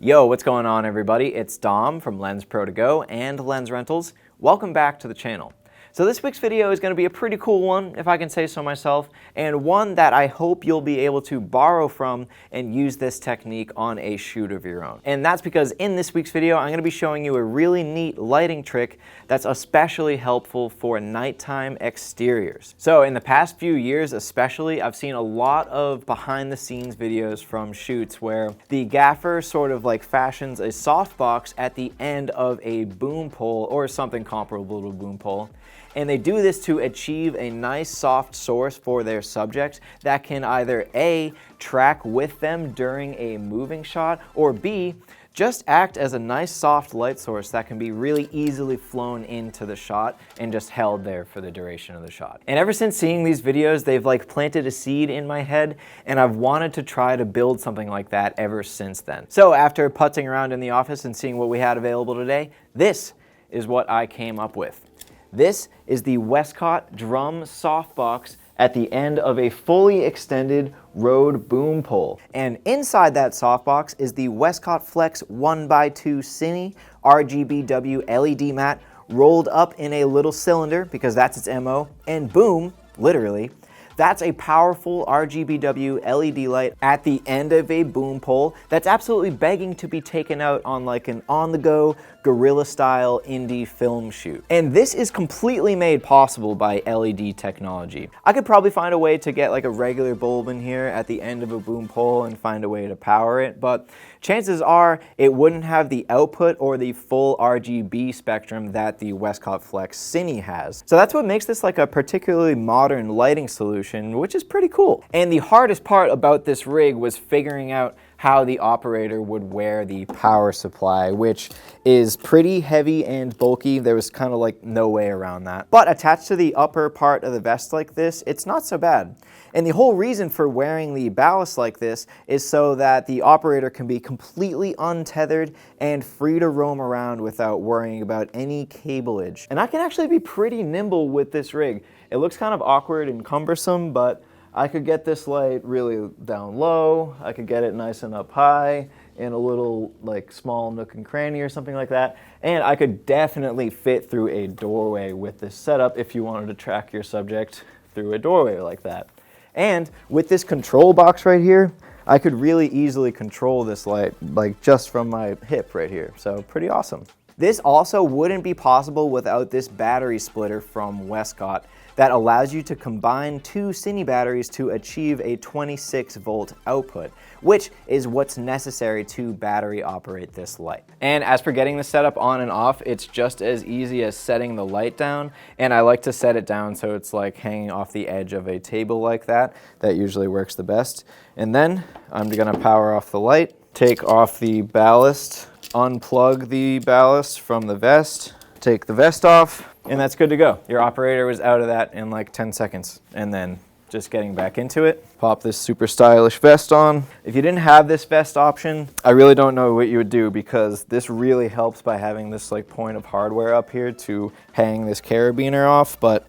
Yo, what's going on everybody? It's Dom from Lensprotogo and Lens Rentals. Welcome back to the channel. So this week's video is going to be a pretty cool one, if I can say so myself, and one that I hope you'll be able to borrow from and use this technique on a shoot of your own. And that's because in this week's video, I'm going to be showing you a really neat lighting trick that's especially helpful for nighttime exteriors. So in the past few years especially, I've seen a lot of behind the scenes videos from shoots where the gaffer sort of like fashions a softbox at the end of a boom pole or something comparable to a boom pole. And they do this to achieve a nice soft source for their subject that can either A, track with them during a moving shot, or B, just act as a nice soft light source that can be really easily flown into the shot and just held there for the duration of the shot. And ever since seeing these videos, they've like planted a seed in my head, and I've wanted to try to build something like that ever since then. So after putzing around in the office and seeing what we had available today, this is what I came up with. This is the Westcott Drum Softbox at the end of a fully extended Rode boom pole. And inside that softbox is the Westcott Flex 1x2 Cine RGBW LED mat rolled up in a little cylinder because that's its MO, and boom, literally, that's a powerful RGBW LED light at the end of a boom pole that's absolutely begging to be taken out on like an on-the-go, guerrilla-style indie film shoot. And this is completely made possible by LED technology. I could probably find a way to get like a regular bulb in here at the end of a boom pole and find a way to power it, but chances are it wouldn't have the output or the full RGB spectrum that the Westcott Flex Cine has. So that's what makes this like a particularly modern lighting solution, which is pretty cool. And the hardest part about this rig was figuring out how the operator would wear the power supply, which is pretty heavy and bulky. There was kind of like no way around that. But attached to the upper part of the vest like this, it's not so bad. And the whole reason for wearing the ballast like this is so that the operator can be completely untethered and free to roam around without worrying about any cableage. And I can actually be pretty nimble with this rig. It looks kind of awkward and cumbersome, but I could get this light really down low, I could get it nice and up high, in a little like small nook and cranny or something like that, and I could definitely fit through a doorway with this setup if you wanted to track your subject through a doorway like that. And with this control box right here, I could really easily control this light like just from my hip right here, so pretty awesome. This also wouldn't be possible without this battery splitter from Westcott that allows you to combine two Cine batteries to achieve a 26 volt output, which is what's necessary to battery operate this light. And as for getting the setup on and off, it's just as easy as setting the light down, and I like to set it down so it's like hanging off the edge of a table like that. That usually works the best. And then I'm gonna power off the light, take off the ballast, unplug the ballast from the vest, take the vest off, and that's good to go. Your operator was out of that in like 10 seconds. And then just getting back into it, pop this super stylish vest on. If you didn't have this vest option, I really don't know what you would do, because this really helps by having this like point of hardware up here to hang this carabiner off, but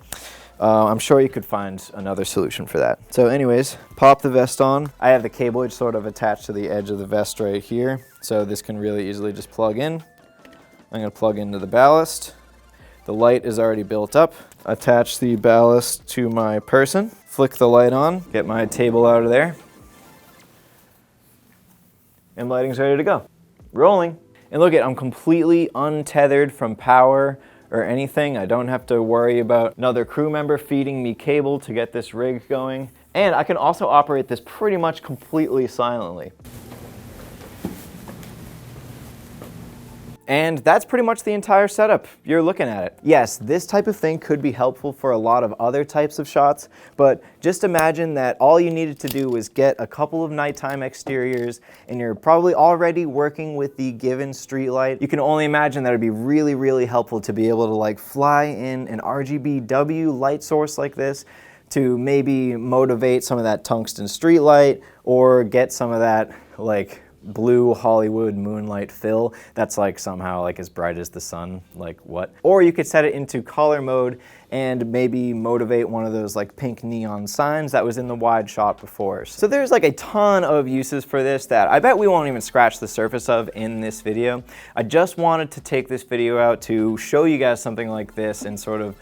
I'm sure you could find another solution for that. So anyways, pop the vest on. I have the cableage sort of attached to the edge of the vest right here, so this can really easily just plug in. I'm gonna plug into the ballast. The light is already built up. Attach the ballast to my person. Flick the light on, get my table out of there. And lighting's ready to go. Rolling. And look, I'm completely untethered from power or anything. I don't have to worry about another crew member feeding me cable to get this rig going. And I can also operate this pretty much completely silently. And that's pretty much the entire setup. You're looking at it. Yes, this type of thing could be helpful for a lot of other types of shots, but just imagine that all you needed to do was get a couple of nighttime exteriors and you're probably already working with the given street light. You can only imagine that it'd be really, really helpful to be able to like fly in an RGBW light source like this to maybe motivate some of that tungsten street light or get some of that like blue Hollywood moonlight fill that's like somehow like as bright as the sun, like what? Or you could set it into color mode and maybe motivate one of those like pink neon signs that was in the wide shot before. So there's like a ton of uses for this that I bet we won't even scratch the surface of in this video. I just wanted to take this video out to show you guys something like this and sort of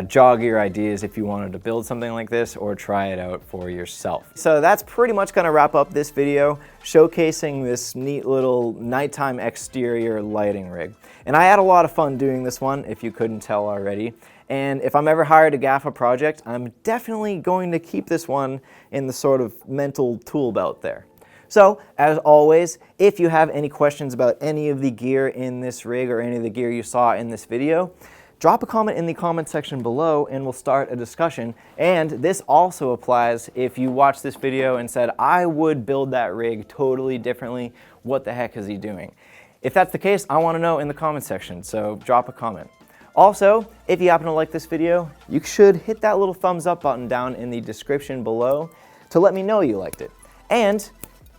jog your ideas if you wanted to build something like this or try it out for yourself. So that's pretty much going to wrap up this video showcasing this neat little nighttime exterior lighting rig. And I had a lot of fun doing this one, if you couldn't tell already. And if I'm ever hired to gaff a project, I'm definitely going to keep this one in the sort of mental tool belt there. So, as always, if you have any questions about any of the gear in this rig or any of the gear you saw in this video, drop a comment in the comment section below and we'll start a discussion. And this also applies if you watch this video and said, I would build that rig totally differently. What the heck is he doing? If that's the case, I want to know in the comment section, so drop a comment. Also, if you happen to like this video, you should hit that little thumbs up button down in the description below to let me know you liked it. And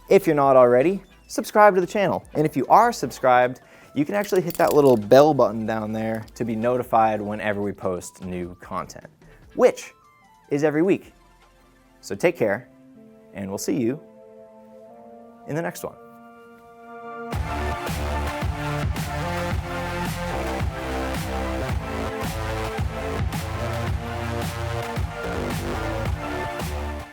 if you're not already, subscribe to the channel. And if you are subscribed, you can actually hit that little bell button down there to be notified whenever we post new content, which is every week. So take care, and we'll see you in the next one.